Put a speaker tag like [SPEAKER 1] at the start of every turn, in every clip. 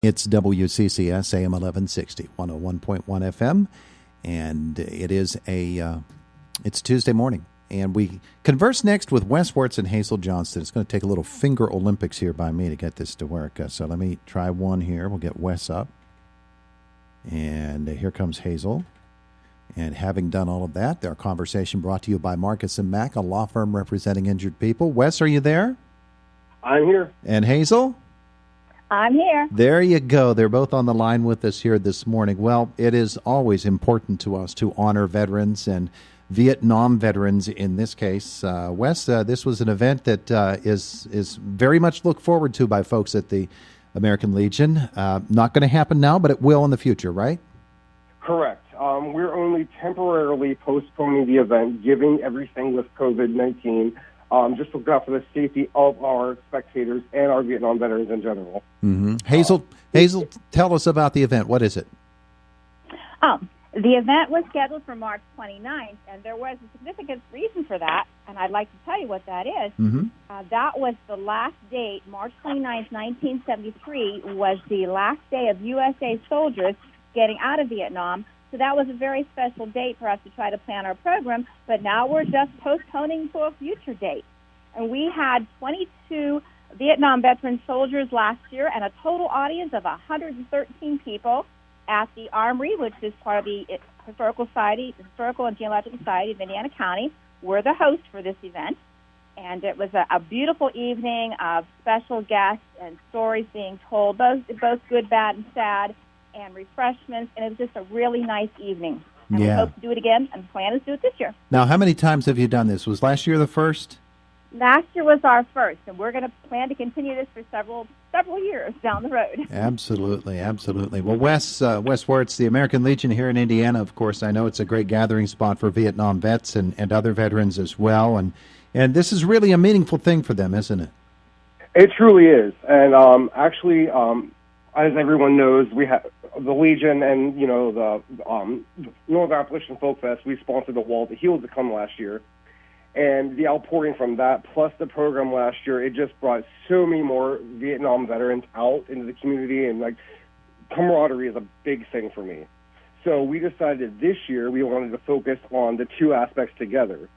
[SPEAKER 1] It's WCCS AM 1160, 101.1 FM, and it's Tuesday morning. And we converse next with Wertz and Hazel Johnston. It's going to take a little finger Olympics here by me to get this to work. So let me try one here. We'll get Wes up. And here comes Hazel. And having done all of that, our conversation brought to you by Marcus & Mack, a law firm representing injured people. Wes, are you there?
[SPEAKER 2] I'm here.
[SPEAKER 1] And Hazel?
[SPEAKER 3] I'm here.
[SPEAKER 1] There you go. They're both on the line with us here this morning. Well, it is always important to us to honor veterans and Vietnam veterans in this case. Wes, this was an event that is very much looked forward to by folks at the American Legion. Not going to happen now, but it will in the future, right?
[SPEAKER 2] Correct. We're only temporarily postponing the event, given everything with COVID-19, just looking out for the safety of our spectators and our Vietnam veterans in general.
[SPEAKER 1] Mm-hmm. Hazel, tell us about the event. What is it?
[SPEAKER 3] The event was scheduled for March 29th, and there was a significant reason for that, and I'd like to tell you what that is.
[SPEAKER 1] Mm-hmm.
[SPEAKER 3] That was the last date, March 29th, 1973, was the last day of USA soldiers getting out of Vietnam. So that was a very special date for us to try to plan our program, but now we're just postponing to a future date. And we had 22 Vietnam veteran soldiers last year and a total audience of 113 people at the Armory, which is part of the Historical and Genealogical Society of Indiana County. We're the host for this event. And it was a beautiful evening of special guests and stories being told, both good, bad, and sad, and refreshments, and it was just a really nice evening. And we hope to do it again, and the plan is to do it this year.
[SPEAKER 1] Now, how many times have you done this? Was last year the first?
[SPEAKER 3] Last year was our first, and we're going to plan to continue this for several years down the road.
[SPEAKER 1] Absolutely. Well, Wes Wertz, the American Legion here in Indiana, of course, I know it's a great gathering spot for Vietnam vets and other veterans as well, and this is really a meaningful thing for them, isn't it?
[SPEAKER 2] It truly is, and actually, as everyone knows, we have the Legion and, the North Appalachian Folk Fest. We sponsored the Wall That Healed to come last year. And the outpouring from that, plus the program last year, it just brought so many more Vietnam veterans out into the community. And, camaraderie is a big thing for me. So we decided this year we wanted to focus on the two aspects together.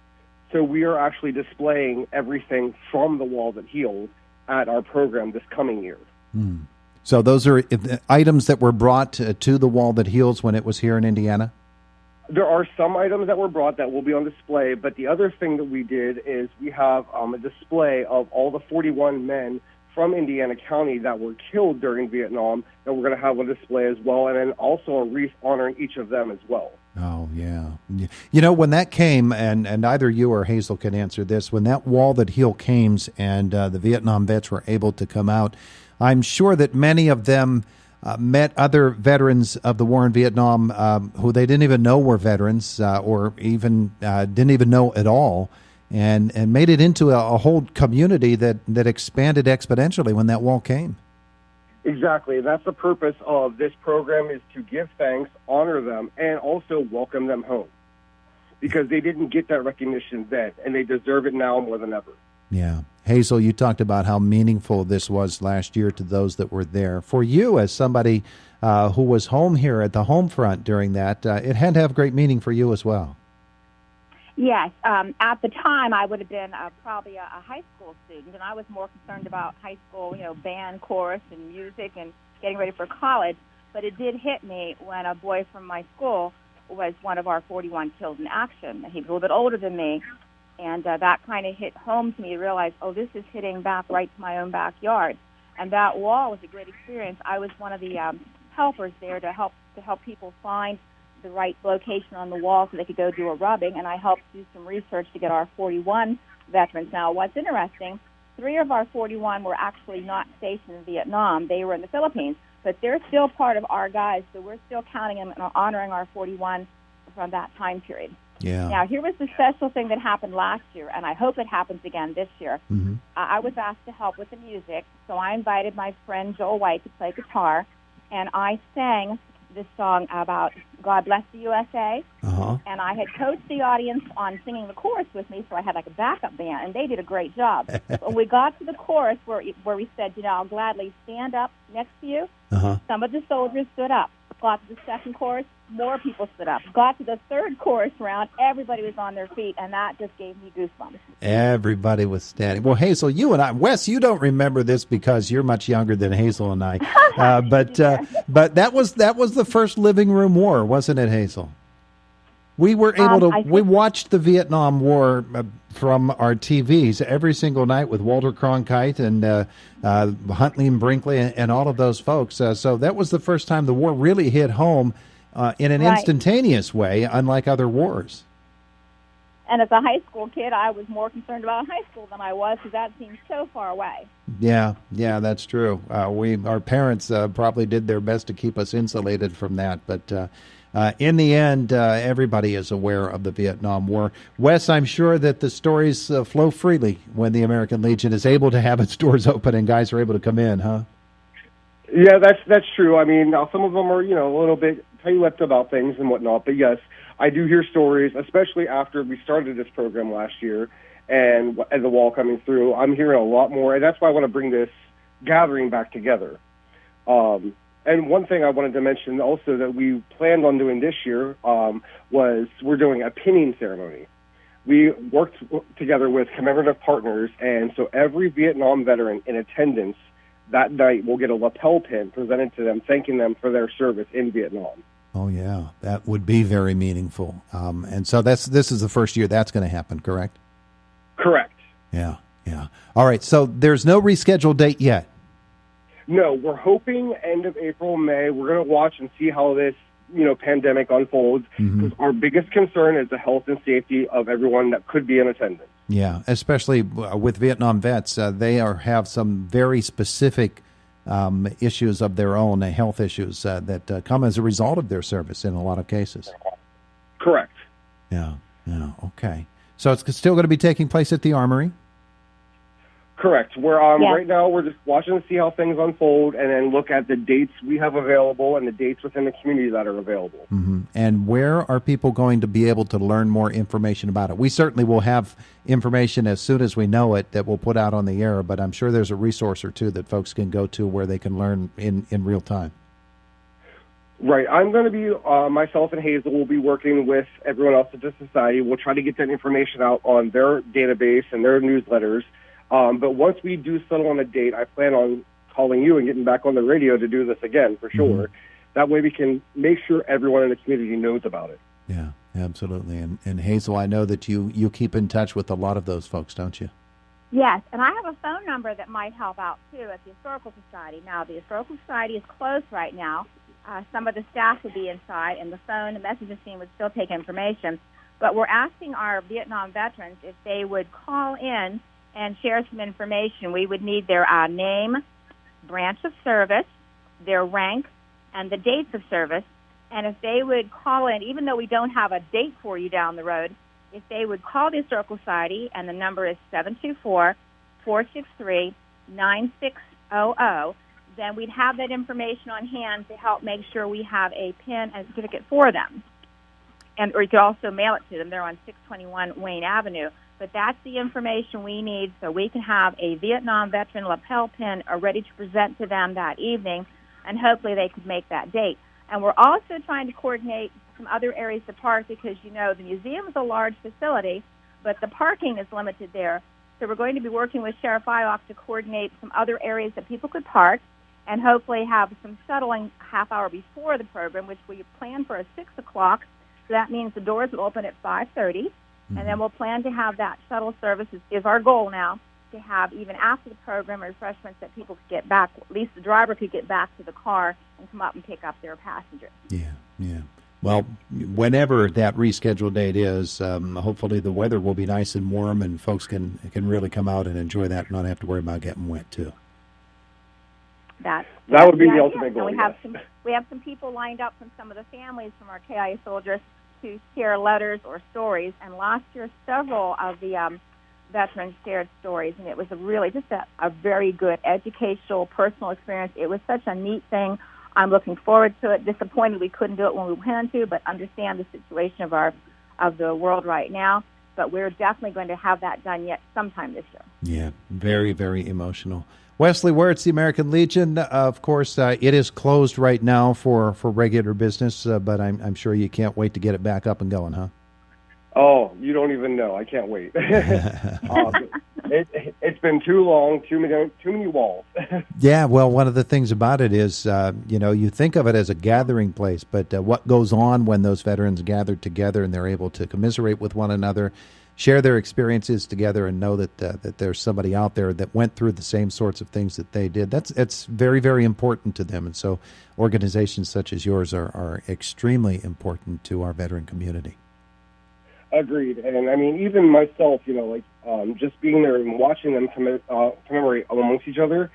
[SPEAKER 2] So we are actually displaying everything from the Wall That Healed at our program this coming year.
[SPEAKER 1] Mm. So those are items that were brought to the Wall That Heals when it was here in Indiana?
[SPEAKER 2] There are some items that were brought that will be on display, but the other thing that we did is we have a display of all the 41 men from Indiana County that were killed during Vietnam, and we're going to have a display as well, and then also a wreath honoring each of them as well.
[SPEAKER 1] Oh, yeah. When that came, and either you or Hazel can answer this, when that Wall That Healed came and the Vietnam vets were able to come out, I'm sure that many of them met other veterans of the war in Vietnam who they didn't even know were veterans or even didn't even know at all, and made it into a whole community that expanded exponentially when that wall came.
[SPEAKER 2] Exactly. That's the purpose of this program, is to give thanks, honor them, and also welcome them home, because they didn't get that recognition then, and they deserve it now more than ever. Yeah.
[SPEAKER 1] Hazel, you talked about how meaningful this was last year to those that were there. For you, as somebody who was home here at the home front during that, it had to have great meaning for you as well.
[SPEAKER 3] Yes. At the time, I would have been probably a high school student, and I was more concerned about high school, band, chorus, and music, and getting ready for college. But it did hit me when a boy from my school was one of our 41 killed in action. He was a little bit older than me. And that kind of hit home to me to realize, this is hitting back right to my own backyard. And that wall was a great experience. I was one of the helpers there to help people find the right location on the wall so they could go do a rubbing. And I helped do some research to get our 41 veterans. Now, what's interesting, 3 of our 41 were actually not stationed in Vietnam. They were in the Philippines. But they're still part of our guys, so we're still counting them and honoring our 41 from that time period.
[SPEAKER 1] Yeah.
[SPEAKER 3] Now, here was the special thing that happened last year, and I hope it happens again this year.
[SPEAKER 1] Mm-hmm.
[SPEAKER 3] I was asked to help with the music, so I invited my friend Joel White to play guitar, and I sang this song about God Bless the USA.
[SPEAKER 1] Uh-huh.
[SPEAKER 3] And I had coached the audience on singing the chorus with me, so I had like a backup band, and they did a great job. When we got to the chorus where we said, I'll gladly stand up next to you, some of the soldiers stood up. Got to the second chorus, more people stood up. Got to the third chorus round, everybody was on their feet, and that just gave me goosebumps.
[SPEAKER 1] Everybody was standing. Well, Hazel, you and I, Wes, you don't remember this because you're much younger than Hazel and I, but that was the first living room war, wasn't it, Hazel? We were able to. We watched the Vietnam War from our TVs every single night with Walter Cronkite and Huntley and Brinkley and all of those folks. So that was the first time the war really hit home in an instantaneous way, unlike other wars.
[SPEAKER 3] And as a high school kid, I was more concerned about high school than I was because that seemed so far away. Yeah,
[SPEAKER 1] that's true. Our parents probably did their best to keep us insulated from that, but in the end, everybody is aware of the Vietnam War. Wes, I'm sure that the stories flow freely when the American Legion is able to have its doors open and guys are able to come in, huh?
[SPEAKER 2] Yeah, that's true. I mean, some of them are, a little bit tight-lipped about things and whatnot, but yes, I do hear stories, especially after we started this program last year and the wall coming through. I'm hearing a lot more, and that's why I want to bring this gathering back together. And one thing I wanted to mention also that we planned on doing this year was we're doing a pinning ceremony. We worked together with commemorative partners, and so every Vietnam veteran in attendance that night will get a lapel pin presented to them, thanking them for their service in Vietnam.
[SPEAKER 1] Oh, yeah, that would be very meaningful. And so this is the first year that's going to happen, correct?
[SPEAKER 2] Correct.
[SPEAKER 1] Yeah. All right, so there's no rescheduled date yet.
[SPEAKER 2] No, we're hoping end of April, May. We're going to watch and see how this, pandemic unfolds. Because our biggest concern is the health and safety of everyone that could be in attendance. Yeah,
[SPEAKER 1] especially with Vietnam vets. They have some very specific issues of their own, health issues that come as a result of their service in a lot of cases.
[SPEAKER 2] Correct.
[SPEAKER 1] Yeah, okay. So it's still going to be taking place at the Armory?
[SPEAKER 2] Correct. We're right now. We're just watching to see how things unfold, and then look at the dates we have available and the dates within the community that are available.
[SPEAKER 1] Mm-hmm. And where are people going to be able to learn more information about it? We certainly will have information as soon as we know it that we'll put out on the air. But I'm sure there's a resource or two that folks can go to where they can learn in real time.
[SPEAKER 2] Right. I'm going to be, myself and Hazel will be working with everyone else at the society. We'll try to get that information out on their database and their newsletters. But once we do settle on a date, I plan on calling you and getting back on the radio to do this again, for sure. Mm-hmm. That way we can make sure everyone in the community knows about it.
[SPEAKER 1] Yeah, absolutely. And Hazel, I know that you keep in touch with a lot of those folks, don't you?
[SPEAKER 3] Yes, and I have a phone number that might help out, too, at the Historical Society. Now, the Historical Society is closed right now. Some of the staff would be inside, and the phone, the message machine would still take information. But we're asking our Vietnam veterans if they would call in and share some information. We would need their name, branch of service, their rank, and the dates of service. And if they would call in, even though we don't have a date for you down the road, if they would call the Historical Society, and the number is 724-463-9600, then we'd have that information on hand to help make sure we have a pin and certificate for them. Or you could also mail it to them. They're on 621 Wayne Avenue. But that's the information we need so we can have a Vietnam veteran lapel pin ready to present to them that evening, and hopefully they could make that date. And we're also trying to coordinate some other areas to park because, the museum is a large facility, but the parking is limited there. So we're going to be working with Sheriff Ioch to coordinate some other areas that people could park and hopefully have some shuttling half hour before the program, which we plan for 6 o'clock. So that means the doors will open at 5:30. And then we'll plan to have that shuttle service is our goal now, to have even after the program refreshments that people could get back, at least the driver could get back to the car and come up and pick up their passengers.
[SPEAKER 1] Yeah. Well, whenever that rescheduled date is, hopefully the weather will be nice and warm and folks can really come out and enjoy that and not have to worry about getting wet, too.
[SPEAKER 2] That would be the ultimate goal.
[SPEAKER 3] And we have some people lined up from some of the families from our KIA soldiers to share letters or stories, and last year several of the veterans shared stories, and it was really just a very good educational, personal experience. It was such a neat thing. I'm looking forward to it. Disappointed we couldn't do it when we planned to, but understand the situation of the world right now. But we're definitely going to have that done yet sometime this year.
[SPEAKER 1] Yeah, very, very emotional. Wesley Wertz, the American Legion, of course, it is closed right now for regular business, but I'm sure you can't wait to get it back up and going, huh?
[SPEAKER 2] Oh, you don't even know. I can't wait. It's been too long, too many walls.
[SPEAKER 1] Yeah, well, one of the things about it is, you think of it as a gathering place, but what goes on when those veterans gather together and they're able to commiserate with one another, share their experiences together, and know that there's somebody out there that went through the same sorts of things that they did. It's very, very important to them, and so organizations such as yours are extremely important to our veteran community.
[SPEAKER 2] Agreed. And I mean, even myself, just being there and watching them commemorate amongst each other,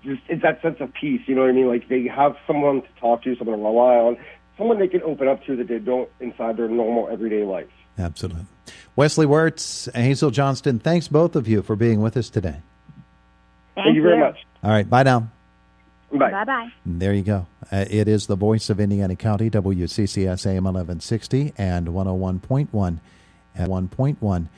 [SPEAKER 2] it's that sense of peace. You know what I mean? Like, they have someone to talk to, someone to rely on, someone they can open up to that they don't inside their normal everyday life.
[SPEAKER 1] Absolutely. Wesley Wertz, Hazel Johnston, thanks both of you for being with us today.
[SPEAKER 2] Thank you very much.
[SPEAKER 1] All right, bye now.
[SPEAKER 2] Bye.
[SPEAKER 3] Bye-bye.
[SPEAKER 1] There you go. It is the voice of Indiana County, WCCS AM 1160 and 101.1 at 1.1